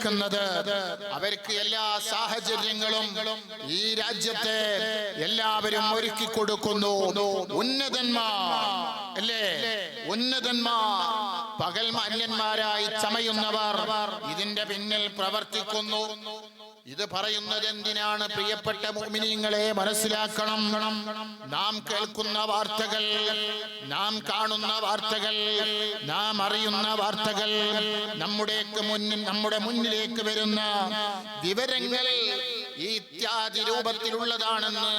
കൊണ്ടിരിക്കുന്നത്. അവർക്ക് എല്ലാ സാഹചര്യങ്ങളും ഈ രാജ്യത്തെ എല്ലാവരും ഒരുക്കി കൊടുക്കുന്നു. ഉന്നതന്മാർ അല്ലേ, ഉന്നതന്മാർ, പകൽ മാന്യന്മാരായി ചമയുന്നവർ ഇതിന്റെ പിന്നിൽ പ്രവർത്തിക്കുന്നു. ഇത് പറയുന്നത് എന്തിനാണ്? പ്രിയപ്പെട്ട മുഅ്മിനീങ്ങളെ, മനസ്സിലാക്കണം. നാം കേൾക്കുന്ന വാർത്തകൾ, നാം കാണുന്ന വാർത്തകൾ, നാം അറിയുന്ന വാർത്തകൾ, നമ്മുടെ മുന്നിലേക്ക് വരുന്ന വിവരങ്ങൾ ഈ ഇത്യാദി രൂപത്തിലുള്ളതാണെന്ന്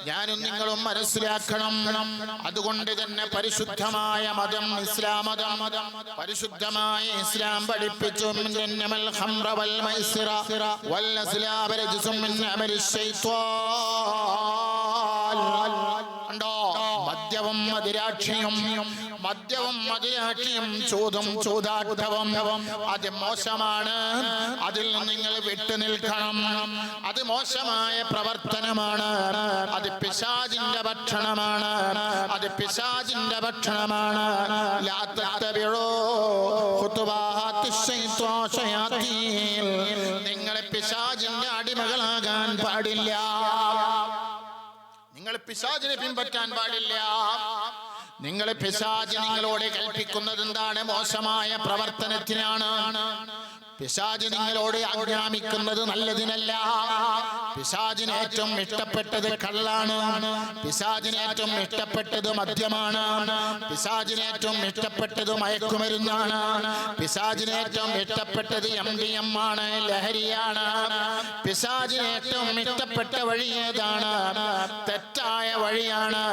ഞാനും നിങ്ങളും മനസ്സിലാക്കണം. അതുകൊണ്ട് തന്നെ പരിശുദ്ധമായ മതം, ഇസ്ലാം മതം, പരിശുദ്ധമായ ഇസ്ലാം പഠിപ്പിച്ചു മദ്യവും മദിരാക്ഷിയും ചൂതും ചൂതാട്ടവും അത് മോശമാണ്. അതിൽ നിങ്ങൾ വിട്ടു നിൽക്കണം. അത് മോശമായ പ്രവർത്തനമാണ്. അത് പിശാചിന്റെ ഭക്ഷണമാണ്. അത് പിശാചിന്റെ ഭക്ഷണമാണ്. ലാ തത്തബിഉ ഖുതുവാതിശ് ശൈത്വാൻ. നിങ്ങൾ പിശാചിന്റെ അടിമകളാകാൻ പാടില്ല. നിങ്ങൾ പിശാചിനെ പിൻപറ്റാൻ പാടില്ല. നിങ്ങൾ പിശാച് നിങ്ങളോട് കൽപ്പിക്കുന്നത് എന്താണ്? മോശമായ പ്രവർത്തനത്തിനാണ്. പിശാച് നിങ്ങളോട് ആജ്ഞാപിക്കുന്നത് നല്ലതിനല്ല. പിശാചിന് ഏറ്റവും ഇഷ്ടപ്പെട്ടത് കള്ളാണ്. പിശാചിന് ഏറ്റവും ഇഷ്ടപ്പെട്ടത് മദ്യമാണ്. പിശാചിന് ഏറ്റവും ഇഷ്ടപ്പെട്ടത് മയക്കുമരുന്നാണ്. പിശാചിന് ഏറ്റവും ഇഷ്ടപ്പെട്ടത് MDM ആണ്, ലഹരിയാണ്. പിശാചിന് ഏറ്റവും ഇഷ്ടപ്പെട്ട വഴി ഏതാണ്? തെറ്റായ വഴിയാണ്.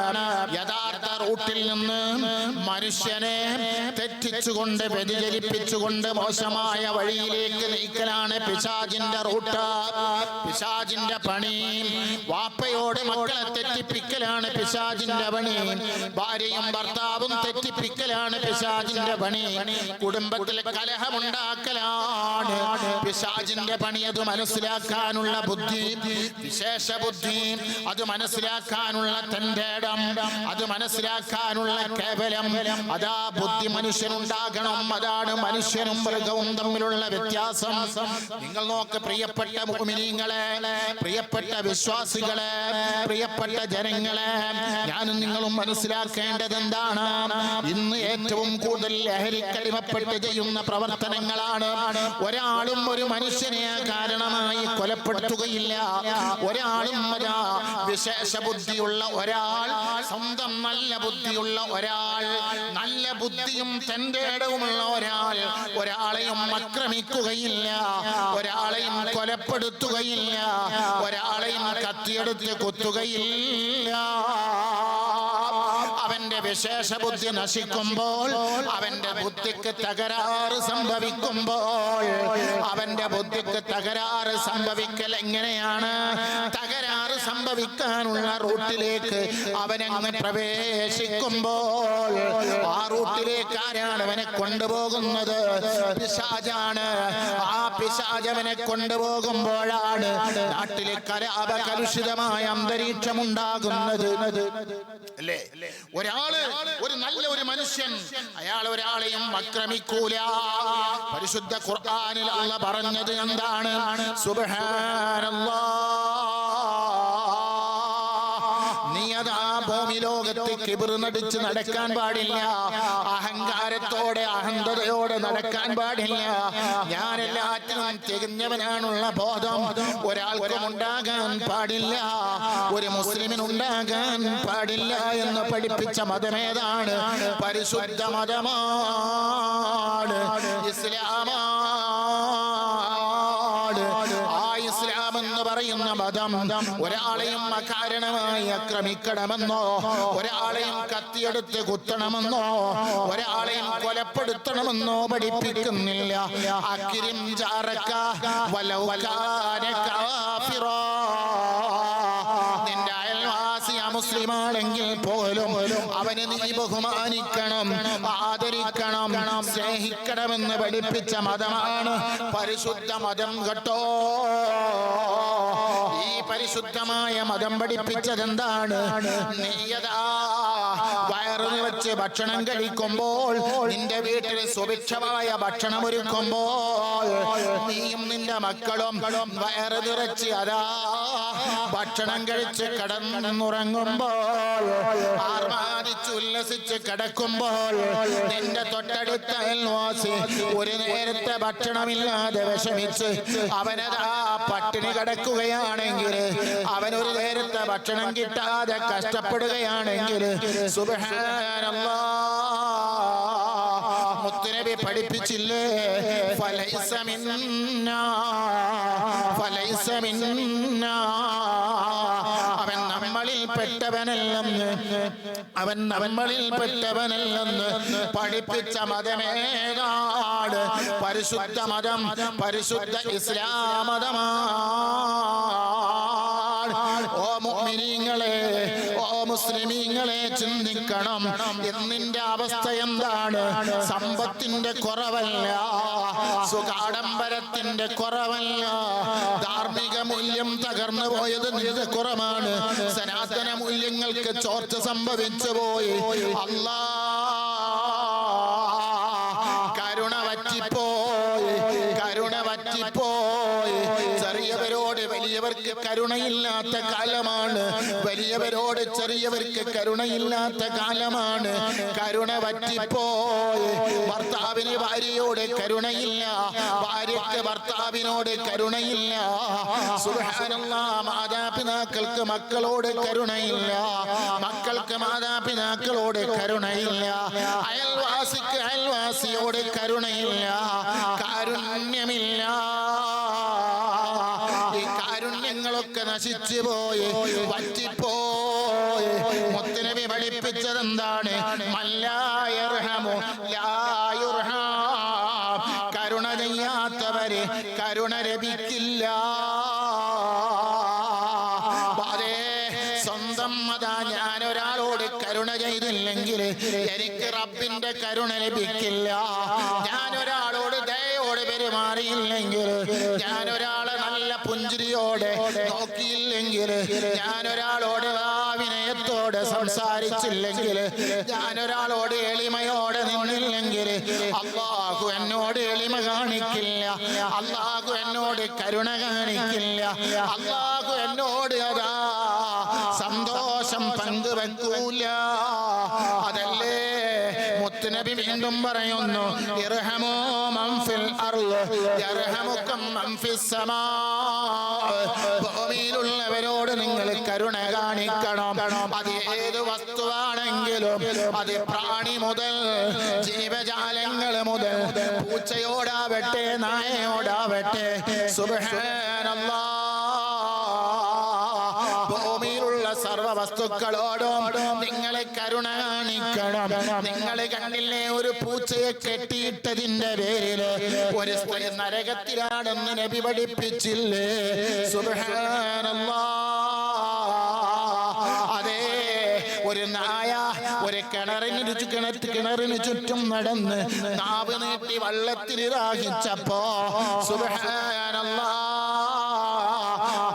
യഥാർത്ഥ റൂട്ടിൽ നിന്ന് മനുഷ്യനെ തെറ്റിച്ചുകൊണ്ട്, വ്യതിചലിപ്പിച്ചുകൊണ്ട് മോശമായ വഴിയിലേക്ക് നയിക്കലാണ് പിശാചിന്റെ റൂട്ട്, പിശാചിന്റെ പണി. വാപ്പയോട് മക്കളെ തെറ്റിപ്പിക്കലാണ് പിശാചിന്റെ പണി. ഭാര്യയും ഭർത്താവും തെറ്റിപ്പിക്കലാണ് പിശാചിന്റെ പണി. കുടുംബത്തിൽ കലഹമുണ്ടാക്കലാണ് പിശാചിന്റെ പണി. അത് മനസ്സിലാക്കാനുള്ള ബുദ്ധി, വിശേഷ ബുദ്ധി, അത് മനസ്സിലാക്കാനുള്ള തന്റെ ഇടം, അത് മനസ്സിലാക്കാനുള്ള കേവലം, അതാ ബുദ്ധി മനുഷ്യനുണ്ടാകണം. അതാണ് മനുഷ്യനും മൃഗവും തമ്മിലുള്ള വ്യത്യാസം. നിങ്ങൾ നോക്ക് പ്രിയപ്പെട്ട മുഅ്മിനീങ്ങളെ, പ്രിയപ്പെട്ട വിശ്വാസികളെ, പ്രിയപ്പെട്ട ജനങ്ങളെ, ഞാനും നിങ്ങളും മനസ്സിലാക്കേണ്ടത് എന്താണ്? ഇന്ന് ഏറ്റവും കൂടുതൽ ലഹരിക്കടിമപ്പെട്ട് ചെയ്യുന്ന പ്രവർത്തനങ്ങളാണ്. ഒരാളും ഒരു മനുഷ്യനെ കാരണമായി കൊലപ്പെടുത്തുകയില്ല. ഒരാളും വിശേഷ ബുദ്ധിയുള്ള ഒരാൾ, സ്വന്തം നല്ല ബുദ്ധിയുള്ള ഒരാൾ, നല്ല ബുദ്ധിയും തന്റെ ഇടവുമുള്ള ഒരാൾ ഒരാളെയും ആക്രമിക്കുകയില്ല, ഒരാളെയും കൊലപ്പെടുത്തുകയില്ല, ഒരാളെയും കത്തിയെടുത്ത് കുത്തുകയില്ല. അവന്റെ വിശേഷ ബുദ്ധി നശിക്കുമ്പോൾ, അവന്റെ ബുദ്ധിക്ക് തകരാറ് സംഭവിക്കുമ്പോൾ, അവന്റെ ബുദ്ധിക്ക് തകരാറ് സംഭവിക്കൽ എങ്ങനെയാണ്? തകരാറ് സംഭവിക്കാനുള്ള റൂട്ടിലേക്ക് അവനങ്ങ് പ്രവേശിക്കുമ്പോൾ, ആ റൂട്ടിലേക്ക് ആരാണ് അവനെ കൊണ്ടുപോകുന്നത്? പിശാചാണ്. ആ പിശാചവനെ കൊണ്ടുപോകുമ്പോഴാണ് നാട്ടിലെ കലുഷിതമായ അന്തരീക്ഷം ഉണ്ടാകുന്നത്. അല്ലേ? ഒരു നല്ല ഒരു മനുഷ്യൻ, അയാൾ ഒരാളെയും ആക്രമിക്കൂല. പരിശുദ്ധ ഖുർആനിൽ അല്ലാഹ് പറഞ്ഞത് എന്താണ്? ഭൂമി ലോകത്ത് കിബിർ നടിച്ച് നടക്കാൻ പാടില്ല. അഹങ്കാരത്തോടെ, അഹന്തതയോടെ നടക്കാൻ പാടില്ല. ഞാൻ എല്ലാറ്റിനും തികഞ്ഞവനാണുള്ള ബോധം ഒരാൾക്കും ഉണ്ടാകാൻ പാടില്ല, ഒരു മുസ്ലിമിനുണ്ടാകാൻ പാടില്ല എന്ന് പഠിപ്പിച്ച മതമേതാണ്? പരിശുദ്ധ മതമാണ്, ഇസ്ലാമാണ്. ആ ഇസ്ലാം എന്ന് പറയുന്ന മതം ഒരാളെയും അകാരണമായി ആക്രമിക്കണമെന്നോ, ഒരാളെയും കത്തിയെടുത്ത് കുത്തണമെന്നോ, ഒരാളെയും കൊലപ്പെടുത്തണമെന്നോ പഠിപ്പിക്കുന്നില്ല. അക്രിം ജാറക വലൗ കാന കാഫിറാ. നിന്റെ അയൽവാസി മുസ്ലിമാണെങ്കിൽ പോലും അവനെ നീ ബഹുമാനിക്കണം, ആദരിക്കണം, സ്നേഹിക്കണമെന്ന് പഠിപ്പിച്ച മതമാണ് പരിശുദ്ധ മതം കേട്ടോ. ഈ പരിശുദ്ധമായ മതം പഠിപ്പിച്ചത് എന്താണ്? നീയതാ വയറ് നിറച്ച് ഭക്ഷണം കഴിക്കുമ്പോൾ, നിന്റെ വീട്ടിൽ സുഭിക്ഷമായ ഭക്ഷണം ഒരുക്കുമ്പോൾ, നീയും നിന്റെ മക്കളും വയറ് നിറച്ച് അതാ ഭക്ഷണം കഴിച്ച് കിടന്നുറങ്ങുമ്പോൾ, ആർമാദിച്ച് ഉല്ലസിച്ച് കിടക്കുമ്പോൾ, നിന്റെ തൊട്ടടുത്ത അയൽവാസി ഒരു നേരത്തെ ഭക്ഷണമില്ലാതെ വിഷമിച്ച് അവനതാ പട്ടിണി കിടക്കുകയാണെങ്കിൽ, അവനൊരു നേരത്തെ ഭക്ഷണം കിട്ടാതെ കഷ്ടപ്പെടുകയാണെങ്കിൽ, സുബ്ഹാനല്ലാഹ്, മുത്തുനബി പഠിപ്പിച്ചില്ലേ, ഫലൈസ മിന്നാ, ഫലൈസ മിന്നാ, അവൻ നമ്മളിൽ പെട്ടവനല്ലെന്ന്, അവൻ നമ്മളിൽ പെട്ടവനല്ലെന്ന് പഠിപ്പിച്ച മതമേതാണ്? പരിശുദ്ധ മതം, പരിശുദ്ധ ഇസ്ലാം മതമാണ്. ഓ മുഅ്മിനീങ്ങളെ, ഓ മുസ്ലിമീങ്ങളെ, ചിന്തിക്കണം. ഇന്നിന്റെ അവസ്ഥ എന്താണ്? സമ്പത്തിന്റെ കുറവല്ല, സുഖാഡംബരത്തിന്റെ കുറവല്ല, ധാർമ്മിക മൂല്യം തകർന്നു പോയത് നിന്റെ കുറവാണ്. സനാതന മൂല്യങ്ങൾക്ക് ചോർച്ച സംഭവിച്ചു പോയി. കരുണ വറ്റിപ്പോയി, കരുണ വറ്റിപ്പോയി. ചെറിയവരോട് വലിയവർക്ക് കരുണയില്ലാത്ത കാലമാണ്, വലിയവരോട് ചെറിയവർക്ക് കരുണയില്ലാത്ത കാലമാണ്. കരുണ വറ്റിപ്പോയി. ഭർത്താവിന് ഭാര്യയോട് കരുണയില്ല, ഭാര്യയ്ക്ക് ഭർത്താവിനോട് കരുണയില്ല. സുബ്ഹാനല്ലാഹ്, മാതാപിതാക്കൾക്ക് മക്കളോട് കരുണയില്ല, മക്കൾക്ക് മാതാപിതാക്കളോട് കരുണയില്ല, അയൽവാസിക്ക് അയൽവാസിയോട് കരുണയില്ല, കാരുണ്യമില്ല. ഈ കാരുണ്യങ്ങളൊക്കെ നശിച്ചു പോയി, വറ്റിപ്പോയി. മുത്തുനബി പഠിപ്പിച്ചതെന്താണ്? മല്ലായർഹമു ലായുർഹാം, കരുണ ചെയ്യാത്തവര് കരുണ ലഭിക്കില്ല. സ്വന്തം അതാ ഞാനൊരാളോട് കരുണ ചെയ്തില്ലെങ്കിൽ എനിക്ക് റബ്ബിന്റെ കരുണ ലഭിക്കില്ല. ഞാനൊരാളോട് ദയോട് പെരുമാറിയില്ലെങ്കിൽ, ഞാനൊരാളെ നല്ല പുഞ്ചിരിയോടെ നോക്കിയില്ലെങ്കിൽ, ഞാനൊരാളോട് വിനയത്തോടെ സംസാരിച്ചില്ലെങ്കിൽ, ഞാനൊരാളോട് എളിമയോടെ നിന്നില്ലെങ്കിൽ, അല്ലാഹു എന്നോട് എളിമ കാണിക്കില്ല, അല്ലാഹു എന്നോട് കരുണ കാണിക്കില്ല, അല്ലാഹു എന്നോട് അതാ സന്തോഷം പങ്കുവെക്കൂല. അതല്ലേ മുത്തുനബി വീണ്ടും പറയുന്നു, ഇർഹമൂ മൻ ഫിൽ അർള് യർഹമുക്കും മൻ ഫിസ് സമാ. ഭൂമിയിലുള്ളവരോട് നിങ്ങൾ കരുണ കാണിക്കണം. അത് ഏത് വസ്തുവാണെങ്കിലും, അത് പ്രാണി മുതൽ ജീവജാലങ്ങൾ മുതൽ, പൂച്ചയോടാവട്ടെ നായയോടാവട്ടെ. സുബ്ഹാനല്ലാഹ്, ഭൂമിയിലുള്ള സർവ വസ്തുക്കളോടും നിങ്ങളെ കരുണ കാണിക്കണം. നിങ്ങൾ കണ്ടില്ലേ, ഒരു പൂച്ചയെ കെട്ടിയിട്ടതിന്റെ പേരിൽ ഒരു സ്ത്രീ നരകത്തിലാണെന്ന് നബി പഠിപ്പിച്ചില്ലേ? സുബ്ഹാനല്ലാഹ്. അതേ, ഒരു നായ ഒരു കിണറിന് ചുറ്റും നടന്ന് നാവ് നീട്ടി വള്ളത്തിൽ ദാഹിച്ചപ്പോ, സുബ്ഹാനല്ലാഹ്,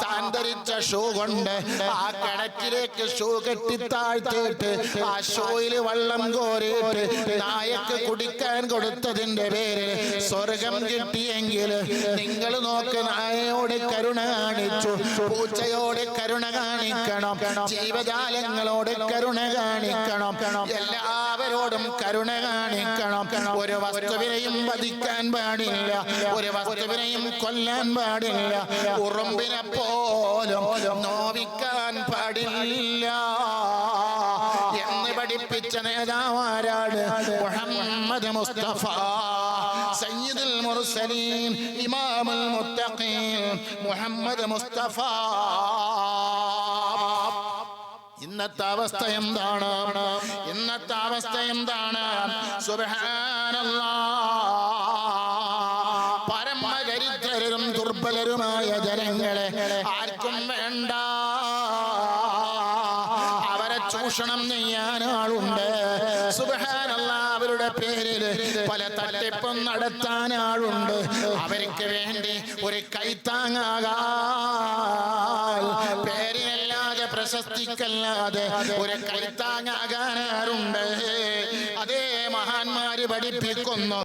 താൻ ധരിച്ച ഷൂ കൊണ്ട് ആ കിണറ്റിലേക്ക് ഷൂ കെട്ടി താഴ്ത്തിയിട്ട് ആ ഷൂയിൽ വെള്ളം കോരിയിട്ട് നായക്ക് കുടിക്കാൻ കൊടുത്തതിന്റെ പേരിൽ സ്വർഗം കിട്ടിയെങ്കിൽ, നിങ്ങൾ നോക്ക്, നായയോട് കരുണ കാണിച്ചു, പൂച്ചയോട് കരുണ കാണിക്കണം, ജീവജാലങ്ങളോട് കരുണ കാണിക്കണം, എല്ലാവരോടും കരുണ കാണിക്കണം. ഒരു വസ്തുവിനെയും വധിക്കാൻ പാടില്ല, ഒരു വസ്തുവിനെയും കൊല്ലാൻ പാടില്ല, ഉറുമ്പിനെ പോലും നോവിക്കാൻ പാടില്ല എന്ന് പഠിപ്പിച്ച നേതാവാരാണ്? മുഹമ്മദ് മുസ്തഫ സയ്യിദുൽ മുർസലീൻ ഇമാമുൽ മുത്തഖീൻ മുഹമ്മദ് മുസ്തഫ. ഇന്നത്തെ അവസ്ഥ എന്താണ്? ഇന്നത്തെ അവസ്ഥ എന്താണ്? സുബ്ഹാനല്ലാഹ്, പരമദരിദ്രരും ദുർബലരുമായ ജനങ്ങളെ ആർക്കും വേണ്ട. അവരെ ചൂഷണം ചെയ്യാൻ ആളുണ്ട്. സുബ്ഹാനല്ലാഹ്, അവരുടെ പേരിൽ പല തട്ടിപ്പും നടത്താൻ ആളുണ്ട്. അവർക്ക് വേണ്ടി ഒരു കൈത്താങ്ങാകാൻ, പേരിനല്ലാതെ പ്രശസ്തി പ്രശസ്തിക്കല്ലാതെ ഒരു കൈത്താങ്ങാകാൻ ആരുണ്ട്? അതേ മഹാന്മാര് പഠിപ്പിക്കുന്നു.